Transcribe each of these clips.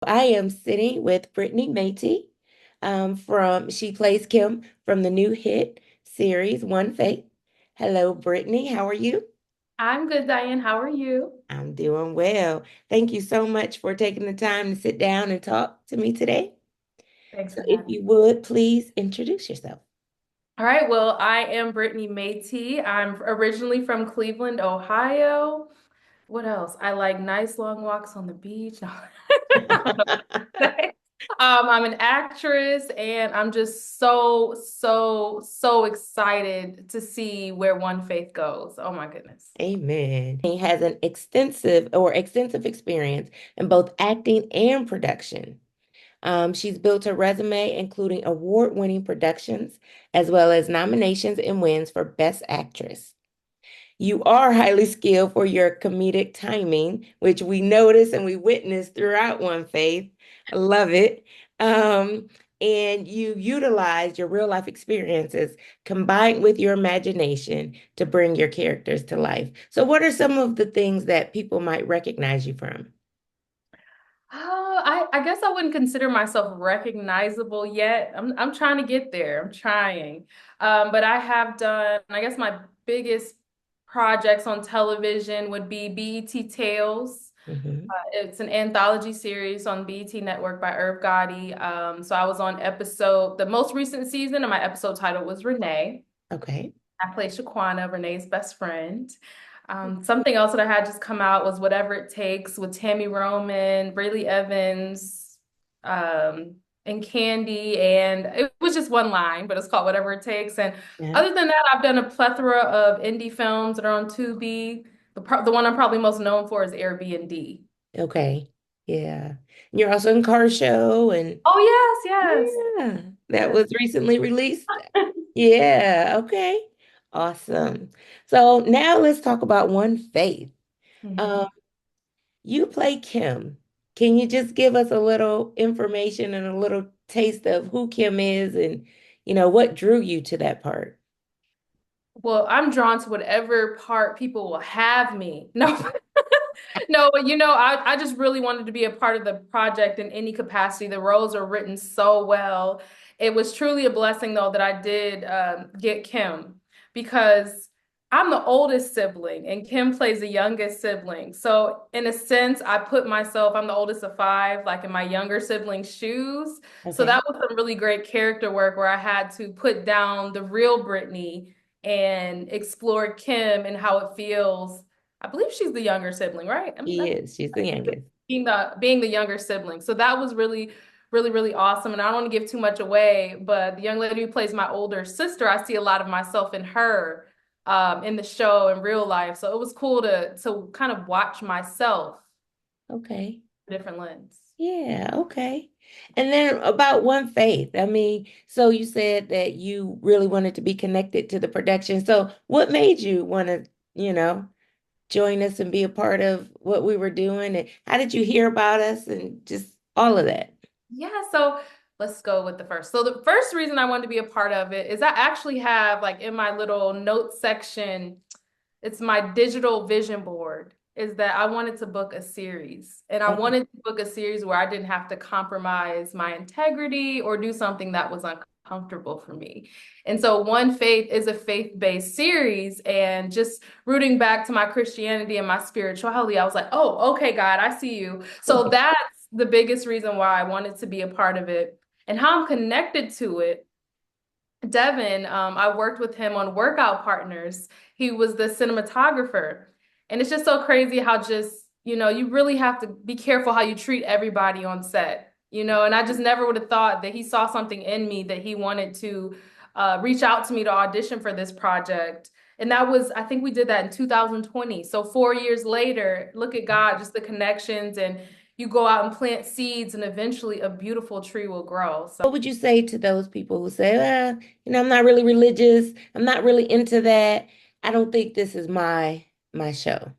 I am sitting with Brittany Mayti she plays Kim from the new hit series One Faith. Hello, Brittany. How are you? I'm good, Diane. How are you? I'm doing well. Thank you so much for taking the time to sit down and talk to me today. Thanks So for if having me. you would, please introduce yourself. All right, well, I am Brittany Mayti. I'm originally from Cleveland, Ohio. What else? I like nice long walks on the beach. No, I don't know what to say. I'm an actress, and I'm just so excited to see where One Faith goes. Oh my goodness. Amen. He has an extensive experience in both acting and production. She's built her resume, including award-winning productions, as well as nominations and wins for Best Actress. You are highly skilled for your comedic timing, which we notice and we witness throughout One Faith. I love it. Um, and you utilize your real life experiences combined with your imagination to bring your characters to life. So, what are some of the things that people might recognize you from? I guess I wouldn't consider myself recognizable yet. I'm trying to get there. I'm trying. But I have done, I guess my biggest projects on television would be BET Tales. Hmm. It's an anthology series on BET Network by Irv Gotti. So I was on the most recent season, and my episode title was Renee. Okay. I played Shaquana, Renee's best friend. Something else that I had just come out was Whatever It Takes with Tammy Roman, Rayleigh Evans, um, and Candy. And it was just one line, but it's called Whatever It Takes. And Yeah. other than that, I've done a plethora of indie films that are on Tubi. The one I'm probably most known for is Airbnb. Okay. Yeah. You're also in Car Show and Oh, yes, yeah, that yes. was recently released. Yeah, okay. Awesome. So now let's talk about One Faith. Mhm. Um, you play Kim. Can you just give us a little information and a little taste of who Kim is and what drew you to that part? Well, I'm drawn to whatever part people will have me. No, no, but I just really wanted to be a part of the project in any capacity. The roles are written so well. It was truly a blessing, though, that I did get Kim because I'm the oldest sibling and Kim plays the youngest sibling. So, in a sense, I'm the oldest of five, like in my younger sibling's shoes. So, Okay. that was some really great character work where I had to put down the real Brittany and explore Kim and how it feels. I believe she's the younger sibling, right? She is. She's the youngest. Being the younger sibling. So that was really awesome. And I don't want to give too much away, but the young lady who plays my older sister, I see a lot of myself in her in the show in real life. So it was cool to kind of watch myself Okay. through a different lens. Yeah, okay. And then about One Faith, I mean, so you said that you really wanted to be connected to the production. So what made you want to, join us and be a part of what we were doing? And how did you hear about us and just all of that? Yeah, so let's go with the first. So the first reason I wanted to be a part of it is I actually have like in my little notes section, it's my digital vision board, is that I wanted to book a series. And I Okay. wanted to book a series where I didn't have to compromise my integrity or do something that was uncomfortable for me. And so One Faith is a faith-based series. And just rooting back to my Christianity and my spirituality, I was like, oh, okay, God, I see you. So that's the biggest reason why I wanted to be a part of it. And how I'm connected to it, Devin, I worked with him on Workout Partners. He was the cinematographer. And it's just so crazy how you really have to be careful how you treat everybody on set. And I just never would have thought that he saw something in me that he wanted to reach out to me to audition for this project. And I think we did that in 2020. So 4 years later, look at God, just the connections, and you go out and plant seeds, and eventually a beautiful tree will grow. So What would you say to those people who say, I'm not really religious. I'm not really into that. I don't think this is my show.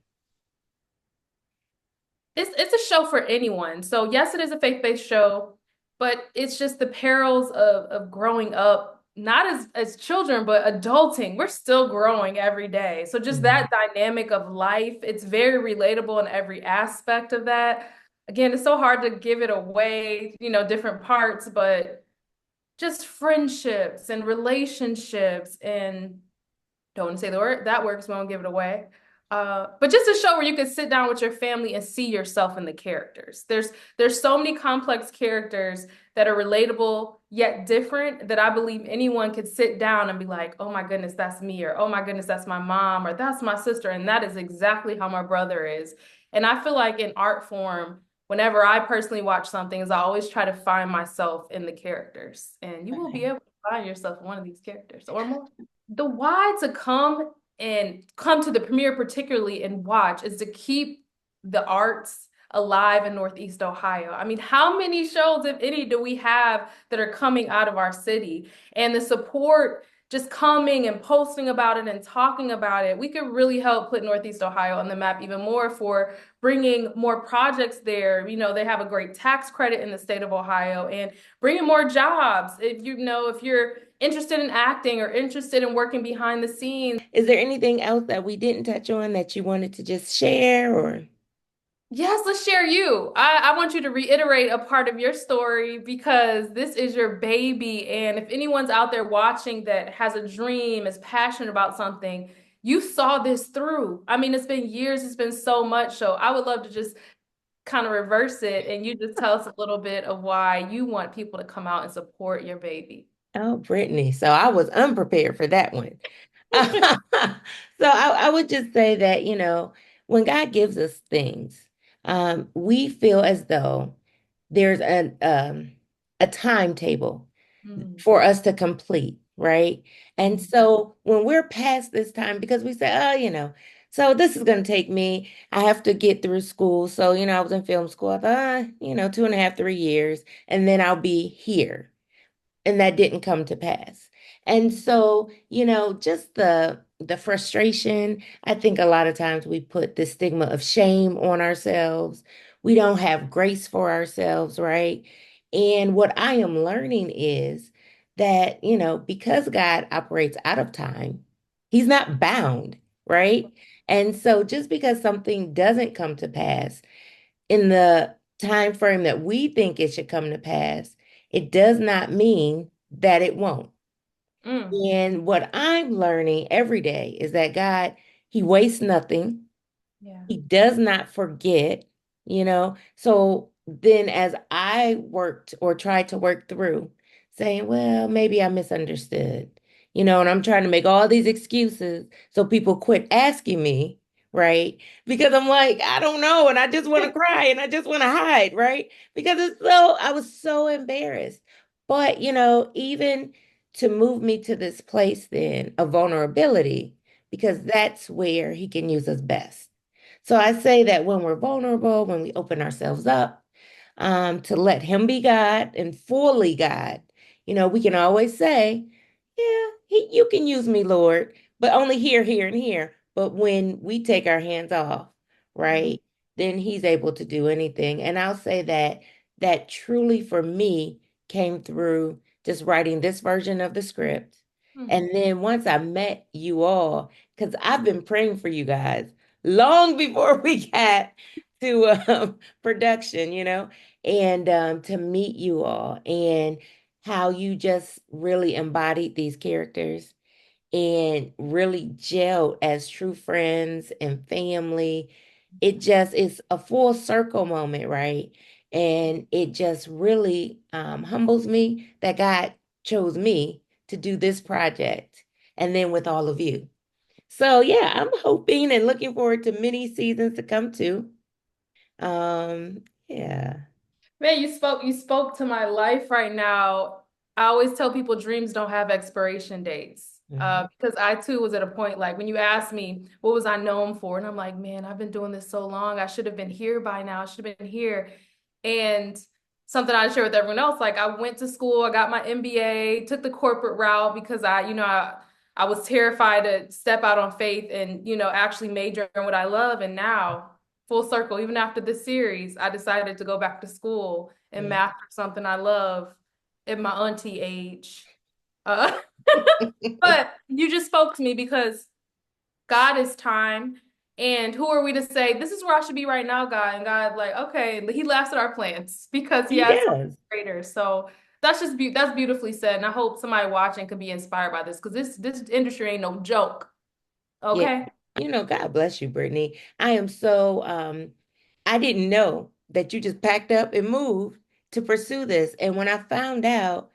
it's a show for anyone. So yes, it is a faith-based show, but it's just the perils of growing up, not as children, but adulting. We're still growing every day. So just Mhm. that dynamic of life, it's very relatable in every aspect of that. again, it's so hard to give it away, different parts, but just friendships and relationships and don't want to say the word that word because we won't give it away. But just a show where you can sit down with your family and see yourself in the characters. There's so many complex characters that are relatable yet different that I believe anyone could sit down and be like, oh my goodness, that's me, or oh my goodness, that's my mom, or that's my sister. And that is exactly how my brother is. And I feel like in art form, whenever I personally watch something, is I always try to find myself in the characters. And you will be Okay. able to find yourself in one of these characters or more. The why to come to the premiere particularly and watch is to keep the arts alive in Northeast Ohio. I mean, how many shows, if any, do we have that are coming out of our city? And the support, just coming and posting about it and talking about it, we could really help put Northeast Ohio on the map even more for bringing more projects there. They have a great tax credit in the state of Ohio and bringing more jobs. If you're interested in acting or interested in working behind the scenes. Is there anything else that we didn't touch on that you wanted to just share or? Yes, let's share you. I want you to reiterate a part of your story because this is your baby. And if anyone's out there watching that has a dream, is passionate about something, you saw this through. I mean, it's been years, it's been so much. So I would love to just kind of reverse it and you just tell us a little bit of why you want people to come out and support your baby. Oh, Brittany. So I was unprepared for that one. So I would just say that, when God gives us things, we feel as though there's a timetable Mm, for us to complete, right? And mm, so when we're past this time, because we say, oh, so this is going to take me, I have to get through school. So, I was in film school. I thought, 2.5, 3 years, and then I'll be here, and that didn't come to pass. And so, just the frustration, I think a lot of times we put the stigma of shame on ourselves. We don't have grace for ourselves, right? And what I am learning is that, because God operates out of time, he's not bound, right? And so just because something doesn't come to pass in the time frame that we think it should come to pass, it does not mean that it won't. mm. And what I'm learning every day is that God, he wastes nothing. Yeah. He does not forget, you know. So then as I worked or tried to work through saying, well, maybe I misunderstood, and I'm trying to make all these excuses so people quit asking me, right? Because I'm like, I don't know, and I just want to cry and I just want to hide, right? Because I was so embarrassed. But, even to move me to this place then of vulnerability, because that's where he can use us best. So I say that when we're vulnerable, when we open ourselves up, to let Him be God and fully God, we can always say, "Yeah, you can use me, Lord, but only here, here, and here." But when we take our hands off, Mm, right, then He's able to do anything. And I'll say that truly for me came through just writing this version of the script. mm, And then once I met you all, because I've been praying for you guys long before we got to production, and to meet you all and how you just really embodied these characters and really gelled as true friends and family. It just is a full circle moment, right? And it just really humbles me that God chose me to do this project and then with all of you. So yeah, I'm hoping and looking forward to many seasons to come too. Yeah. Man, you spoke to my life right now. I always tell people dreams don't have expiration dates. Mhm. Because I too was at a point like when you asked me what was I known for, and I'm like, man, I've been doing this so long. I should have been here by now. I should have been here. And something I share with everyone else, like I went to school, I got my MBA, took the corporate route because I was terrified to step out on faith and, actually major in what I love. And now full circle, even after this series, I decided to go back to school and Yeah. master something I love at my auntie age. Uh, but you just spoke to me because God is time And who are we to say, this is where I should be right now, God? And God, like, okay, he laughs at our plans because he He has something does. greater. So that's beautifully said. And I hope somebody watching could be inspired by this because this industry ain't no joke. Yeah. Okay. God bless you, Brittany. I am so I didn't know that you just packed up and moved to pursue this. And when I found out,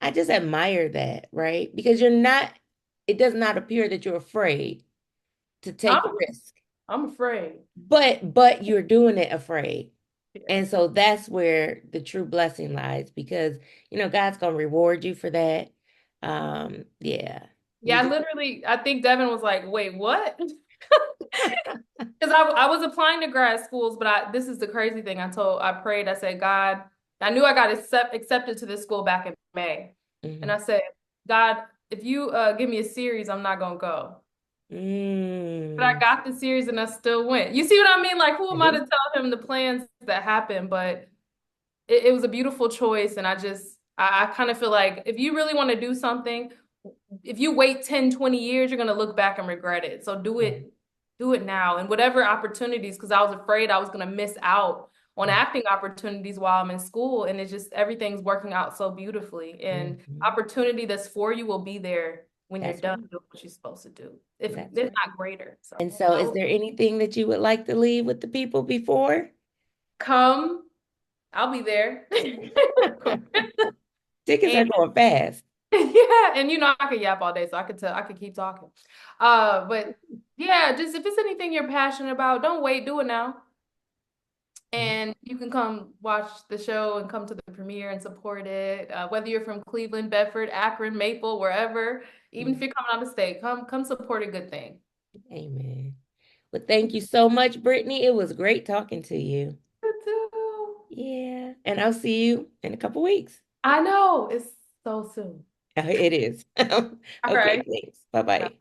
I just admire that, right? Because it does not appear that you're afraid to take I'm risk. I'm afraid. But you're doing it afraid. Yeah. And so that's where the true blessing lies because God's gonna reward you for that. Yeah. You Yeah, just I think Devin was like, wait, what? Because I was applying to grad schools, but this is the crazy thing. I prayed, I said, God, I knew I got accepted to this school back in May. And Mhm. I said, God, if you give me a series, I'm not gonna go. But I Mm. got the series and I still went. You see what I mean? Like, who I am I to do. tell him the plans that happened? But it was a beautiful choice. And I kind of feel like if you really want to do something, if you wait 10, 20 years, you're going to look back and regret it. So Yeah. do it now. And whatever opportunities, because I was afraid I was going to miss out on Mm. acting opportunities while I'm in school. And it's just everything's working out so beautifully. And Mhm. opportunity that's for you will be there when you're That's done right. doing what you're supposed to do. If That's it's right. not greater. So And so, I is will there anything that you would like to leave with the people before? come. I'll be there. Tickets And are going fast. yeah, and I could yap all day, so I could keep talking. But yeah, just if it's anything you're passionate about, don't wait, do it now. Mhm. And you can come watch the show and come to the premiere and support it. Whether you're from Cleveland, Bedford, Akron, Maple, wherever, even if Mhm. you're coming out of state, come support a good thing. Amen. Well, thank you so much, Brittany. It was great talking to you. You too. Yeah. And I'll see you in a couple weeks. I know it's so soon. It is. All Okay, right. thanks. Bye-bye.